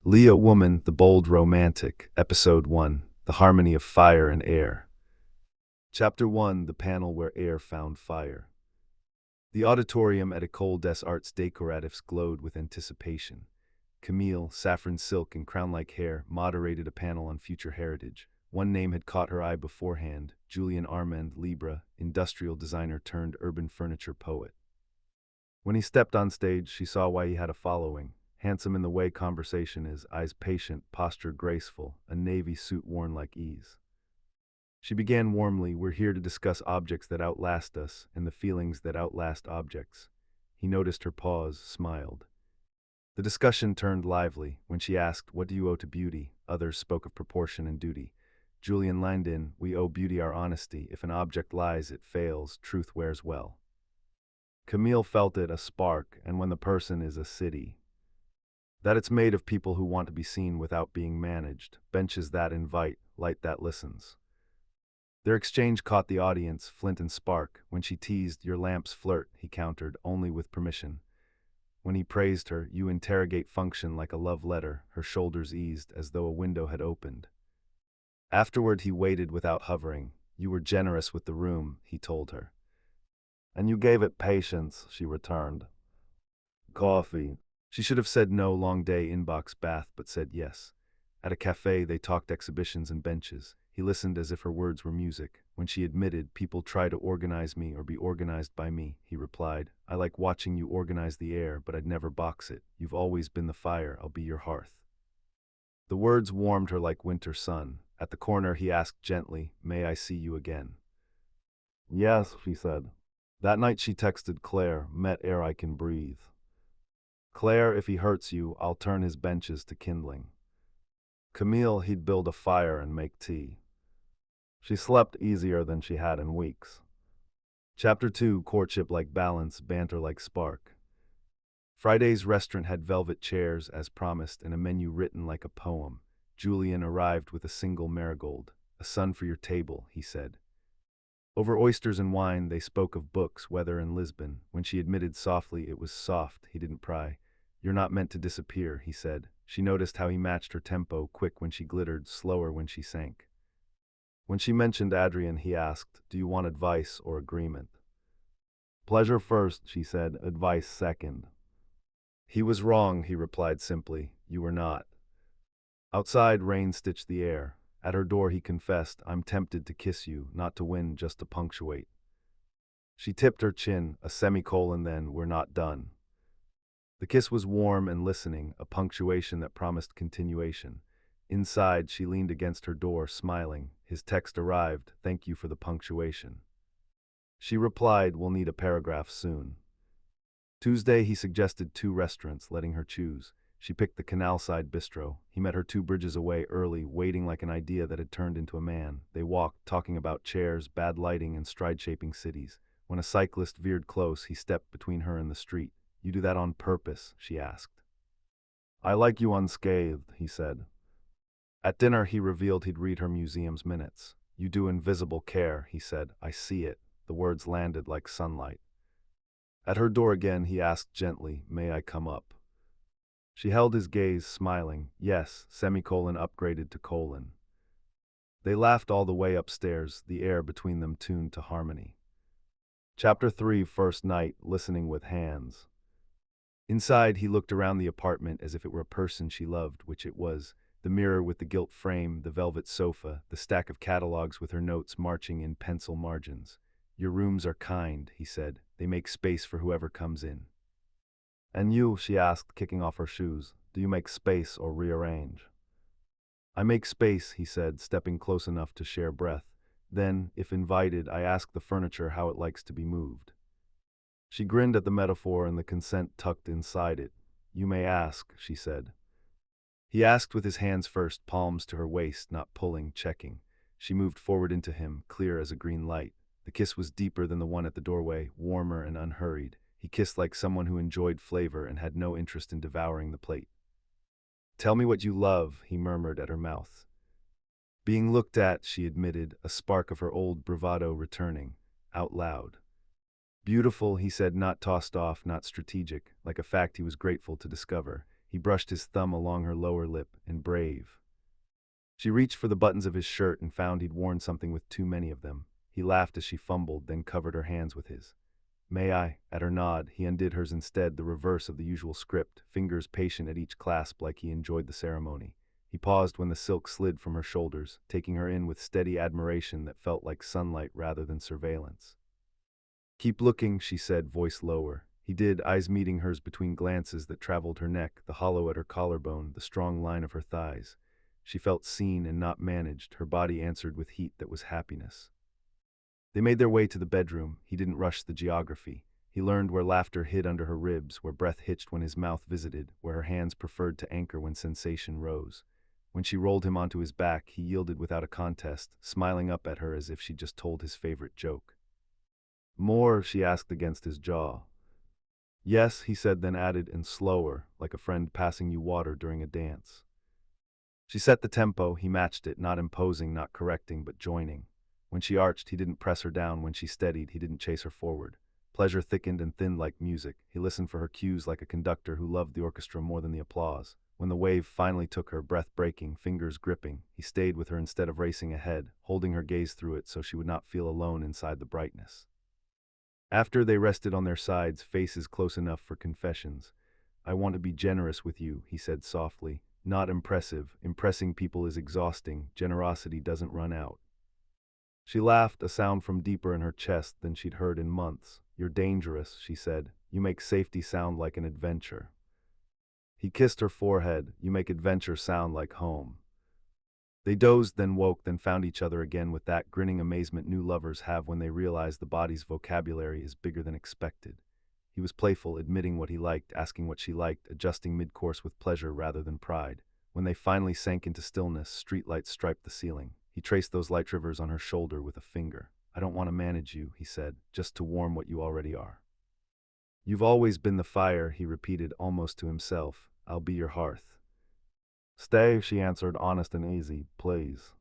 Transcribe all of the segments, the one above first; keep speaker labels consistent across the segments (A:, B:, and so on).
A: Leah Woman, the Bold Romantic, Episode 1, The Harmony of Fire and Air. Chapter 1, The Panel Where Air Found Fire. The auditorium at École des Arts Décoratifs glowed with anticipation. Camille, saffron silk and crown-like hair, moderated a panel on future heritage. One name had caught her eye beforehand: Julien Armand Libra, industrial designer turned urban furniture poet. When he stepped on stage, she saw why he had a following. Handsome in the way conversation is, eyes patient, posture graceful, a navy suit worn like ease. She began warmly, "We're here to discuss objects that outlast us, and the feelings that outlast objects." He noticed her pause, smiled. The discussion turned lively. When she asked, "What do you owe to beauty?" others spoke of proportion and duty. Julien lined in, "We owe beauty our honesty. If an object lies, it fails. Truth wears well." Camille felt it, a spark, and when the person is a city. That it's made of people who want to be seen without being managed, benches that invite, light that listens. Their exchange caught the audience, flint and spark. When she teased, "Your lamps flirt," he countered, "only with permission." When he praised her, "You interrogate function like a love letter," her shoulders eased as though a window had opened. Afterward he waited without hovering. "You were generous with the room," he told her. "And you gave it patience," she returned. "Coffee." She should have said no, long day, inbox, bath, but said yes. At a cafe, they talked exhibitions and benches. He listened as if her words were music. When she admitted, "People try to organize me or be organized by me," he replied, "I like watching you organize the air, but I'd never box it. You've always been the fire, I'll be your hearth." The words warmed her like winter sun. At the corner, he asked gently, "May I see you again?" "Yes," she said. That night she texted Claire, "Met ere I can breathe. Claire, if he hurts you, I'll turn his benches to kindling." Camille, he'd build a fire and make tea. She slept easier than she had in weeks. Chapter 2, Courtship like balance, banter like spark. Friday's restaurant had velvet chairs, as promised, and a menu written like a poem. Julien arrived with a single marigold. "A sun for your table," he said. Over oysters and wine, they spoke of books, weather, and Lisbon. When she admitted softly it was soft, he didn't pry. "You're not meant to disappear," he said. She noticed how he matched her tempo, quick when she glittered, slower when she sank. When she mentioned Adrien, he asked, "Do you want advice or agreement?" "Pleasure first," she said, "advice second." He was wrong, he replied simply. "You were not." Outside, rain stitched the air. At her door he confessed, "I'm tempted to kiss you, not to win, just to punctuate." She tipped her chin, a semicolon, then, "We're not done." The kiss was warm and listening, a punctuation that promised continuation. Inside, she leaned against her door, smiling. His text arrived, "Thank you for the punctuation." She replied, "We'll need a paragraph soon." Tuesday, he suggested 2 restaurants, letting her choose. She picked the canal-side bistro. He met her 2 bridges away early, waiting like an idea that had turned into a man. They walked, talking about chairs, bad lighting, and stride-shaping cities. When a cyclist veered close, he stepped between her and the street. "You do that on purpose?" she asked. "I like you unscathed," he said. At dinner, he revealed he'd read her museum's minutes. "You do invisible care," he said. "I see it." The words landed like sunlight. At her door again, he asked gently, "May I come up?" She held his gaze, smiling. "Yes," semicolon upgraded to colon. They laughed all the way upstairs, the air between them tuned to harmony. Chapter 3, First Night, Listening with Hands. Inside, he looked around the apartment as if it were a person she loved, which it was. The mirror with the gilt frame, the velvet sofa, the stack of catalogs with her notes marching in pencil margins. "Your rooms are kind," he said. "They make space for whoever comes in." "And you," she asked, kicking off her shoes, "do you make space or rearrange?" "I make space," he said, stepping close enough to share breath. "Then, if invited, I ask the furniture how it likes to be moved." She grinned at the metaphor and the consent tucked inside it. "You may ask," she said. He asked with his hands first, palms to her waist, not pulling, checking. She moved forward into him, clear as a green light. The kiss was deeper than the one at the doorway, warmer and unhurried. He kissed like someone who enjoyed flavor and had no interest in devouring the plate. "Tell me what you love," he murmured at her mouth. "Being looked at," she admitted, a spark of her old bravado returning, out loud. "Beautiful," he said, not tossed off, not strategic, like a fact he was grateful to discover. He brushed his thumb along her lower lip, and brave. She reached for the buttons of his shirt and found he'd worn something with too many of them. He laughed as she fumbled, then covered her hands with his. May I? At her nod, he undid hers instead, the reverse of the usual script, fingers patient at each clasp like he enjoyed the ceremony. He paused when the silk slid from her shoulders, taking her in with steady admiration that felt like sunlight rather than surveillance. Keep looking, she said, voice lower. He did, eyes meeting hers between glances that traveled her neck, the hollow at her collarbone, the strong line of her thighs. She felt seen and not managed, her body answered with heat that was happiness. They made their way to the bedroom. He didn't rush the geography. He learned where laughter hid under her ribs, where breath hitched when his mouth visited, where her hands preferred to anchor when sensation rose. When she rolled him onto his back, he yielded without a contest, smiling up at her as if she'd just told his favorite joke. More, she asked against his jaw. Yes, he said, then added, and slower, like a friend passing you water during a dance. She set the tempo, he matched it, not imposing, not correcting, but joining. When she arched, he didn't press her down. When she steadied, he didn't chase her forward. Pleasure thickened and thinned like music. He listened for her cues like a conductor who loved the orchestra more than the applause. When the wave finally took her, breath breaking, fingers gripping, he stayed with her instead of racing ahead, holding her gaze through it so she would not feel alone inside the brightness. After they rested on their sides, faces close enough for confessions. I want to be generous with you, he said softly. Not impressive. Impressing people is exhausting. Generosity doesn't run out. She laughed, a sound from deeper in her chest than she'd heard in months. You're dangerous, she said. You make safety sound like an adventure. He kissed her forehead. You make adventure sound like home. They dozed, then woke, then found each other again with that grinning amazement new lovers have when they realize the body's vocabulary is bigger than expected. He was playful, admitting what he liked, asking what she liked, adjusting mid-course with pleasure rather than pride. When they finally sank into stillness, streetlights striped the ceiling. He traced those light rivers on her shoulder with a finger. I don't want to manage you, he said, just to warm what you already are. You've always been the fire, he repeated almost to himself. I'll be your hearth. Stay, she answered, honest and easy, please.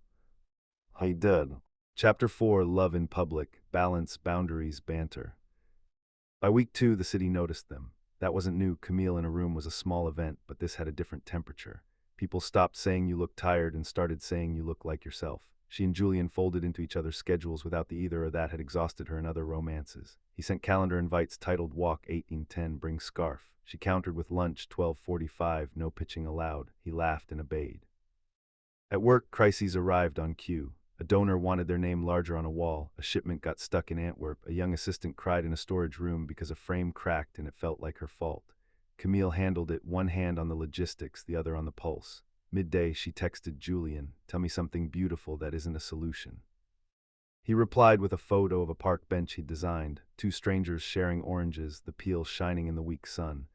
A: He did. Chapter 4, Love in Public, Balance, Boundaries, Banter. By week 2, the city noticed them. That wasn't new. Camille in a room was a small event, but this had a different temperature. People stopped saying you look tired and started saying you look like yourself. She and Julien folded into each other's schedules without the either or that had exhausted her in other romances. He sent calendar invites titled Walk 1810, Bring Scarf. She countered with lunch 12:45, no pitching allowed. He laughed and obeyed. At work, crises arrived on cue. A donor wanted their name larger on a wall. A shipment got stuck in Antwerp. A young assistant cried in a storage room because a frame cracked and it felt like her fault. Camille handled it, one hand on the logistics, the other on the pulse. Midday, she texted Julien, tell me something beautiful that isn't a solution. He replied with a photo of a park bench he'd designed, two strangers sharing oranges, the peel shining in the weak sun.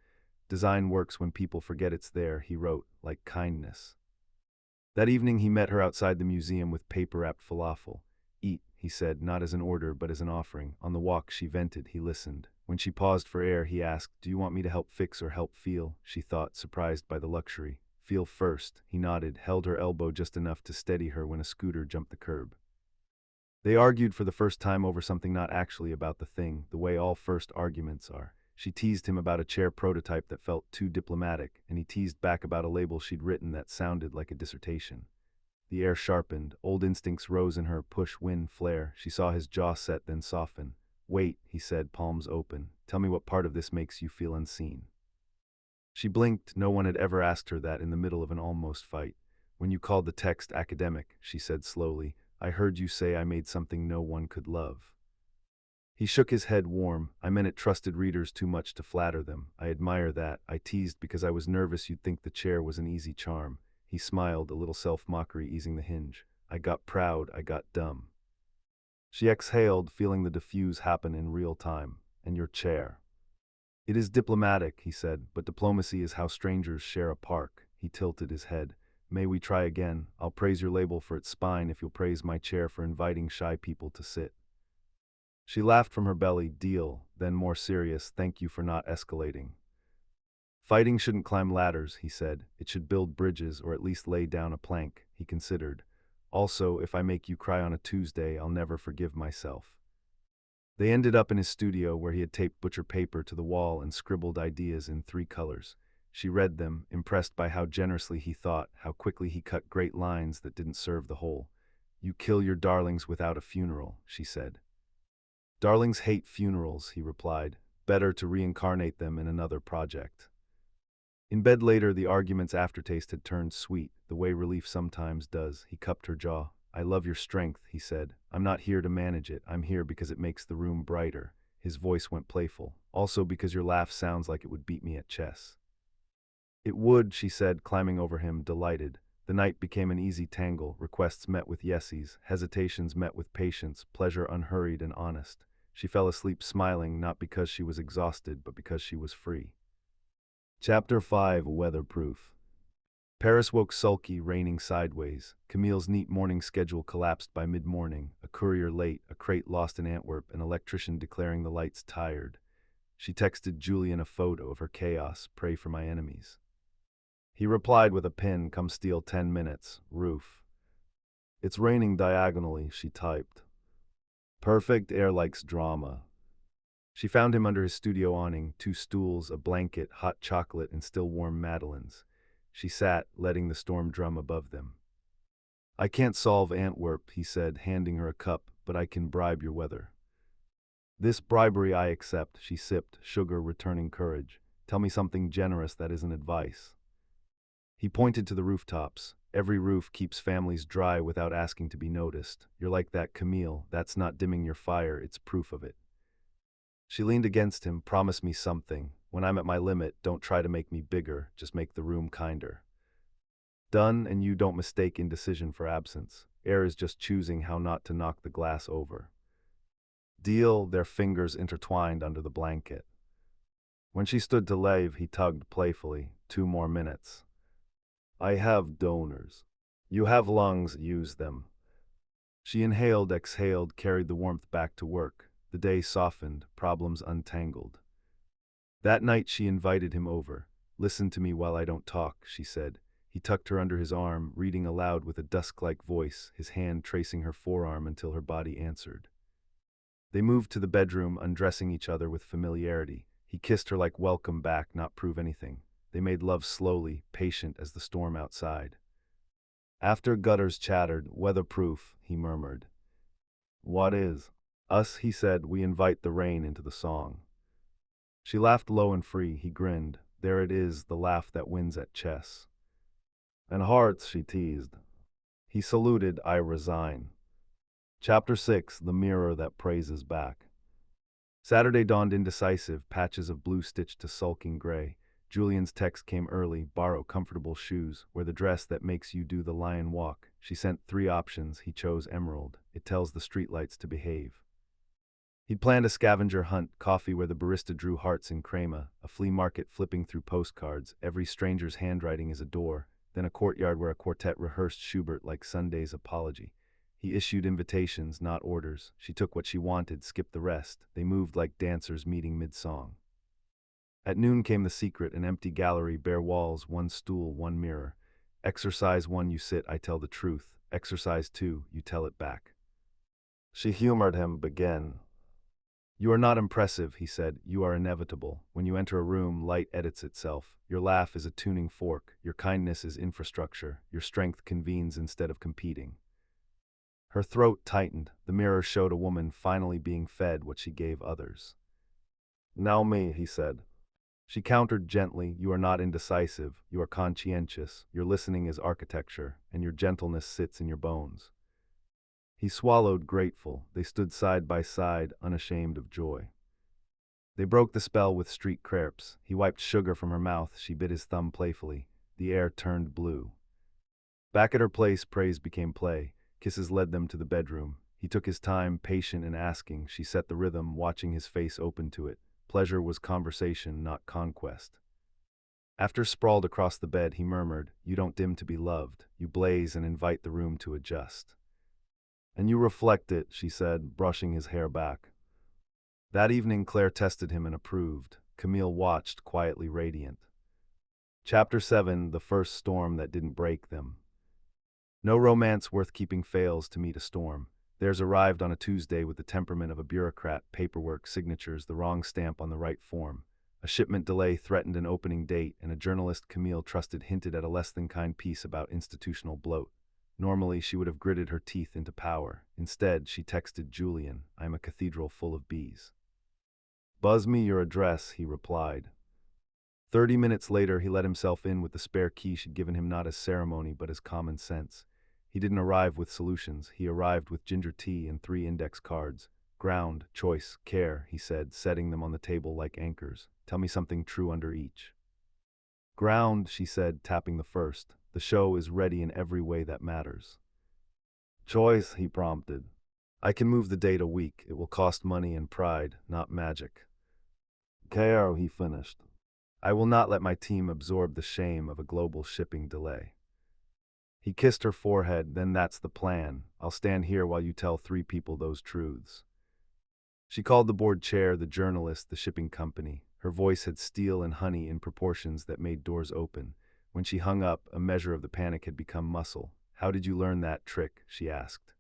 A: Design works when people forget it's there, he wrote, like kindness. That evening he met her outside the museum with paper-wrapped falafel. Eat, he said, not as an order but as an offering. On the walk she vented, he listened. When she paused for air, he asked, do you want me to help fix or help feel? She thought, surprised by the luxury. Feel first, he nodded, held her elbow just enough to steady her when a scooter jumped the curb. They argued for the first time over something not actually about the thing, the way all first arguments are. She teased him about a chair prototype that felt too diplomatic, and he teased back about a label she'd written that sounded like a dissertation. The air sharpened, old instincts rose in her, push, win, flare. She saw his jaw set, then soften. Wait, he said, palms open. Tell me what part of this makes you feel unseen. She blinked. No one had ever asked her that in the middle of an almost fight. When you called the text academic, she said slowly, I heard you say I made something no one could love. He shook his head warm. I meant it trusted readers too much to flatter them. I admire that. I teased because I was nervous you'd think the chair was an easy charm. He smiled, a little self-mockery easing the hinge. I got proud, I got dumb. She exhaled, feeling the diffuse happen in real time. And your chair. It is diplomatic, he said, but diplomacy is how strangers share a park. He tilted his head. May we try again? I'll praise your label for its spine if you'll praise my chair for inviting shy people to sit. She laughed from her belly, deal, then more serious, thank you for not escalating. Fighting shouldn't climb ladders, he said. It should build bridges or at least lay down a plank, he considered. Also, if I make you cry on a Tuesday, I'll never forgive myself. They ended up in his studio where he had taped butcher paper to the wall and scribbled ideas in 3 colors. She read them, impressed by how generously he thought, how quickly he cut great lines that didn't serve the whole. "You kill your darlings without a funeral," she said. "Darlings hate funerals," he replied. "Better to reincarnate them in another project." In bed later, the argument's aftertaste had turned sweet, the way relief sometimes does. He cupped her jaw. "I love your strength," he said. "I'm not here to manage it. I'm here because it makes the room brighter." His voice went playful. "Also because your laugh sounds like it would beat me at chess." "It would," she said, climbing over him, delighted. The night became an easy tangle. Requests met with yeses, hesitations met with patience, pleasure unhurried and honest. She fell asleep smiling, not because she was exhausted, but because she was free. Chapter 5: Weatherproof. Paris woke sulky, raining sideways. Camille's neat morning schedule collapsed by mid-morning. A courier late, a crate lost in Antwerp, an electrician declaring the lights tired. She texted Julien a photo of her chaos. "Pray for my enemies." He replied with a pin, "Come steal 10 minutes. Roof." "It's raining diagonally," she typed. "Perfect air likes drama." She found him under his studio awning, 2 stools, a blanket, hot chocolate, and still warm madeleines. She sat, letting the storm drum above them. "I can't solve Antwerp," he said, handing her a cup, "but I can bribe your weather." "This bribery I accept," she sipped, sugar returning courage. "Tell me something generous that isn't advice." He pointed to the rooftops. "Every roof keeps families dry without asking to be noticed. You're like that, Camille. That's not dimming your fire, it's proof of it." She leaned against him. "Promise me something. When I'm at my limit, don't try to make me bigger, just make the room kinder." "Done, and you don't mistake indecision for absence. Air is just choosing how not to knock the glass over." "Deal." Their fingers intertwined under the blanket. When she stood to leave, he tugged playfully. 2 more minutes. "I have donors. You have lungs, use them." She inhaled, exhaled, carried the warmth back to work. The day softened, problems untangled. That night she invited him over. "Listen to me while I don't talk," she said. He tucked her under his arm, reading aloud with a dusk-like voice, his hand tracing her forearm until her body answered. They moved to the bedroom, undressing each other with familiarity. He kissed her like welcome back, not prove anything. They made love slowly, patient as the storm outside. After gutters chattered, "Weatherproof," he murmured. "What is?" "Us," he said. "We invite the rain into the song." She laughed low and free. He grinned. "There it is, the laugh that wins at chess." "And hearts," she teased. He saluted. "I resign." Chapter 6: The Mirror That Praises Back. Saturday dawned indecisive, patches of blue stitched to sulking gray. Julian's text came early: "Borrow comfortable shoes. Wear the dress that makes you do the lion walk." She sent 3 options. He chose emerald. "It tells the streetlights to behave." He'd planned a scavenger hunt, coffee where the barista drew hearts in crema, a flea market flipping through postcards, every stranger's handwriting is a door, then a courtyard where a quartet rehearsed Schubert like Sunday's Apology. He issued invitations, not orders. She took what she wanted, skipped the rest. They moved like dancers meeting mid-song. At noon came the secret: an empty gallery, bare walls, 1 stool, 1 mirror. Exercise 1, you sit, I tell the truth. Exercise 2, you tell it back. She humored him. "Begin." "You are not impressive," he said. "You are inevitable. When you enter a room, light edits itself. Your laugh is a tuning fork. Your kindness is infrastructure. Your strength convenes instead of competing." Her throat tightened. The mirror showed a woman finally being fed what she gave others. "Now me," he said. She countered gently. "You are not indecisive. You are conscientious. Your listening is architecture, and your gentleness sits in your bones." He swallowed, grateful. They stood side by side, unashamed of joy. They broke the spell with street crepes. He wiped sugar from her mouth. She bit his thumb playfully. The air turned blue. Back at her place, praise became play. Kisses led them to the bedroom. He took his time, patient and asking. She set the rhythm, watching his face open to it. Pleasure was conversation, not conquest. After sprawled across the bed, he murmured, "You don't dim to be loved. You blaze and invite the room to adjust." "And you reflect it," she said, brushing his hair back. That evening, Claire tested him and approved. Camille watched, quietly radiant. Chapter 7: The First Storm That Didn't Break Them. No romance worth keeping fails to meet a storm. Theirs arrived on a Tuesday with the temperament of a bureaucrat: paperwork, signatures, the wrong stamp on the right form. A shipment delay threatened an opening date, and a journalist Camille trusted hinted at a less-than-kind piece about institutional bloat. Normally, she would have gritted her teeth into power. Instead, she texted Julien, "I'm a cathedral full of bees." "Buzz me your address," he replied. 30 minutes later, he let himself in with the spare key she'd given him not as ceremony but as common sense. He didn't arrive with solutions. He arrived with ginger tea and 3 index cards. "Ground, choice, care," he said, setting them on the table like anchors. "Tell me something true under each." "Ground," she said, tapping the first. "The show is ready in every way that matters." "Choice," he prompted. "I can move the date a week. It will cost money and pride, not magic." "Care," he finished. "I will not let my team absorb the shame of a global shipping delay." He kissed her forehead. "Then that's the plan. I'll stand here while you tell 3 people those truths." She called the board chair, the journalist, the shipping company. Her voice had steel and honey in proportions that made doors open. When she hung up, a measure of the panic had become muscle. "How did you learn that trick?" she asked.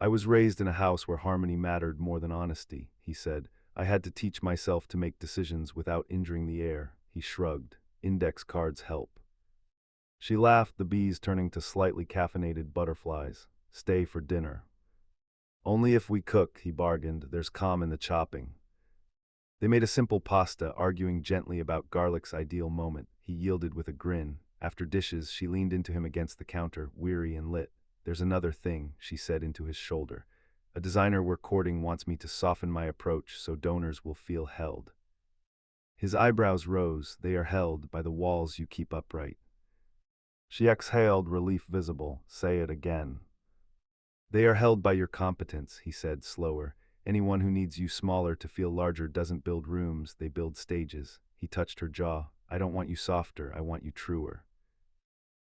A: "I was raised in a house where harmony mattered more than honesty," he said. "I had to teach myself to make decisions without injuring the air." He shrugged. "Index cards help." She laughed, the bees turning to slightly caffeinated butterflies. "Stay for dinner." "Only if we cook," he bargained. "There's calm in the chopping." They made a simple pasta, arguing gently about garlic's ideal moment. He yielded with a grin. After dishes, she leaned into him against the counter, weary and lit. "There's another thing," she said into his shoulder. "A designer we're courting wants me to soften my approach so donors will feel held." His eyebrows rose. "They are held by the walls you keep upright." She exhaled, relief visible. "Say it again." "They are held by your competence," he said, slower. "Anyone who needs you smaller to feel larger doesn't build rooms, they build stages." He touched her jaw. "I don't want you softer, I want you truer."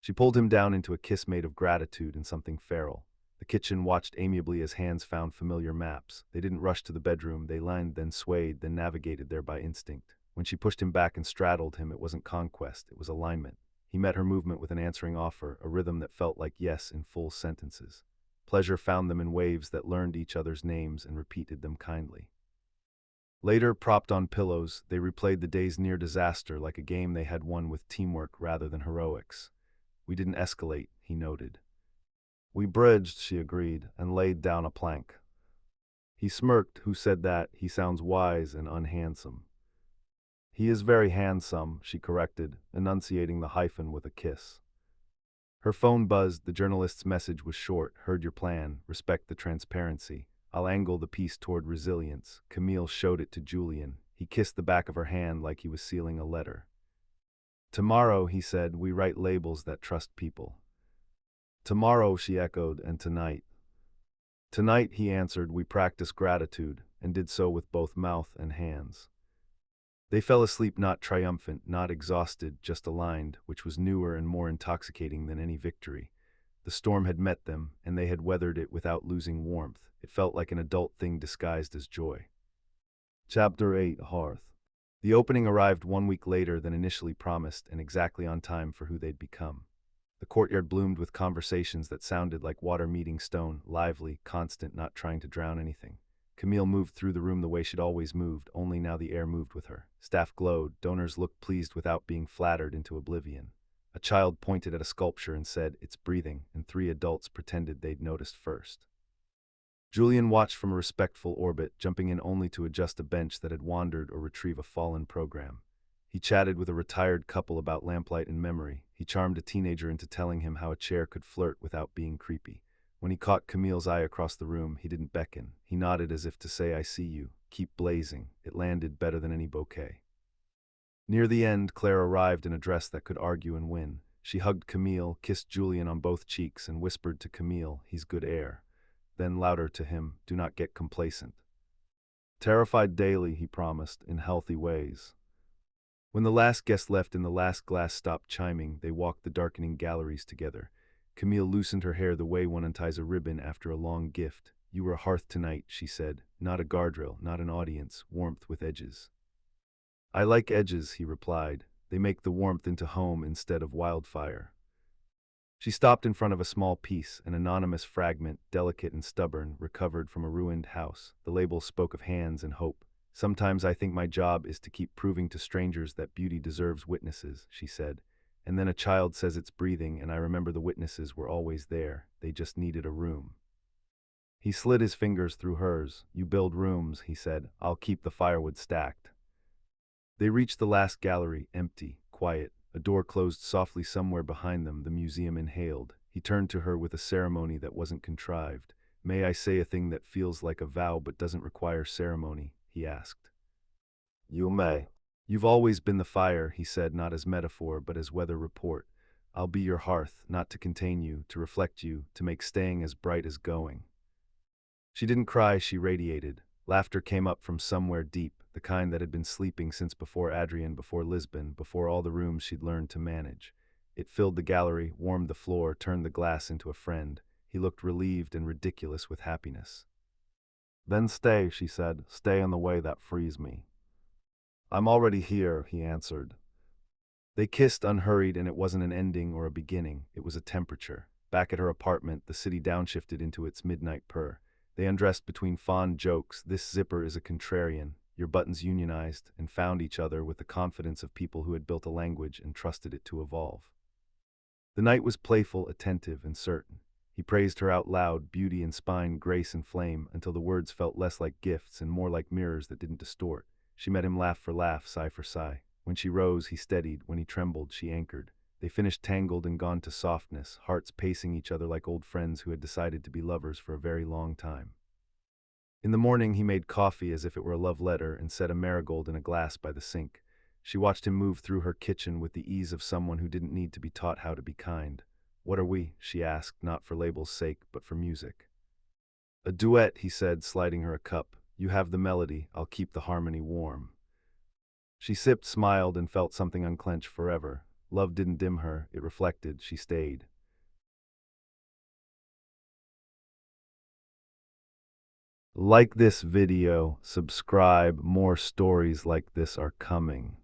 A: She pulled him down into a kiss made of gratitude and something feral. The kitchen watched amiably as hands found familiar maps. They didn't rush to the bedroom, they lined, then swayed, then navigated there by instinct. When she pushed him back and straddled him, it wasn't conquest, it was alignment. He met her movement with an answering offer, a rhythm that felt like yes in full sentences. Pleasure found them in waves that learned each other's names and repeated them kindly. Later, propped on pillows, they replayed the day's near disaster like a game they had won with teamwork rather than heroics. "We didn't escalate," he noted. "We bridged," she agreed, and laid down a plank. He smirked. "Who said that? He sounds wise and unhandsome." "He is very handsome," she corrected, enunciating the hyphen with a kiss. Her phone buzzed. The journalist's message was short. "Heard your plan. Respect the transparency. I'll angle the piece toward resilience." Camille showed it to Julien. He kissed the back of her hand like he was sealing a letter. "Tomorrow," he said, "we write labels that trust people." "Tomorrow," she echoed, "and tonight." "Tonight," he answered, "we practice gratitude," and did so with both mouth and hands. They fell asleep not triumphant, not exhausted, just aligned, which was newer and more intoxicating than any victory. The storm had met them, and they had weathered it without losing warmth. It felt like an adult thing disguised as joy. Chapter 8: Hearth. The opening arrived 1 week later than initially promised, and exactly on time for who they'd become. The courtyard bloomed with conversations that sounded like water meeting stone, lively, constant, not trying to drown anything. Camille moved through the room the way she'd always moved, only now the air moved with her. Staff glowed, donors looked pleased without being flattered into oblivion. A child pointed at a sculpture and said, "It's breathing," and 3 adults pretended they'd noticed first. Julien watched from a respectful orbit, jumping in only to adjust a bench that had wandered or retrieve a fallen program. He chatted with a retired couple about lamplight and memory. He charmed a teenager into telling him how a chair could flirt without being creepy. When he caught Camille's eye across the room, he didn't beckon. He nodded as if to say, "I see you. Keep blazing." It landed better than any bouquet. Near the end, Claire arrived in a dress that could argue and win. She hugged Camille, kissed Julien on both cheeks, and whispered to Camille, "He's good air." Then louder to him, "Do not get complacent." "Terrified daily," he promised, "in healthy ways." When the last guest left and the last glass stopped chiming, they walked the darkening galleries together. Camille loosened her hair the way one unties a ribbon after a long gift. "You were a hearth tonight," she said. "Not a guardrail, not an audience, warmth with edges." "I like edges," he replied. "They make the warmth into home instead of wildfire." She stopped in front of a small piece, an anonymous fragment, delicate and stubborn, recovered from a ruined house. The label spoke of hands and hope. Sometimes I think my job is to keep proving to strangers that beauty deserves witnesses, she said. And then a child says it's breathing, and I remember the witnesses were always there. They just needed a room. He slid his fingers through hers. You build rooms, he said. I'll keep the firewood stacked. They reached the last gallery, empty, quiet. A door closed softly somewhere behind them. The museum inhaled. He turned to her with a ceremony that wasn't contrived. May I say a thing that feels like a vow but doesn't require ceremony? He asked. You may. You've always been the fire, he said, not as metaphor but as weather report. I'll be your hearth, not to contain you, to reflect you, to make staying as bright as going. She didn't cry, she radiated. Laughter came up from somewhere deep, the kind that had been sleeping since before Adrian, before Lisbon, before all the rooms she'd learned to manage. It filled the gallery, warmed the floor, turned the glass into a friend. He looked relieved and ridiculous with happiness. Then stay, she said, stay in the way that frees me. I'm already here, he answered. They kissed unhurried, and it wasn't an ending or a beginning, it was a temperature. Back at her apartment, the city downshifted into its midnight purr. They undressed between fond jokes. This zipper is a contrarian, your buttons unionized, and found each other with the confidence of people who had built a language and trusted it to evolve. The night was playful, attentive, and certain. He praised her out loud, beauty and spine, grace and flame, until the words felt less like gifts and more like mirrors that didn't distort. She met him laugh for laugh, sigh for sigh. When she rose, he steadied. When he trembled, she anchored. They finished tangled and gone to softness, hearts pacing each other like old friends who had decided to be lovers for a very long time. In the morning, he made coffee as if it were a love letter and set a marigold in a glass by the sink. She watched him move through her kitchen with the ease of someone who didn't need to be taught how to be kind. What are we? She asked, not for label's sake, but for music. A duet, he said, sliding her a cup. You have the melody, I'll keep the harmony warm. She sipped, smiled, and felt something unclench forever. Love didn't dim her, it reflected. She stayed. Like this video, subscribe, more stories like this are coming.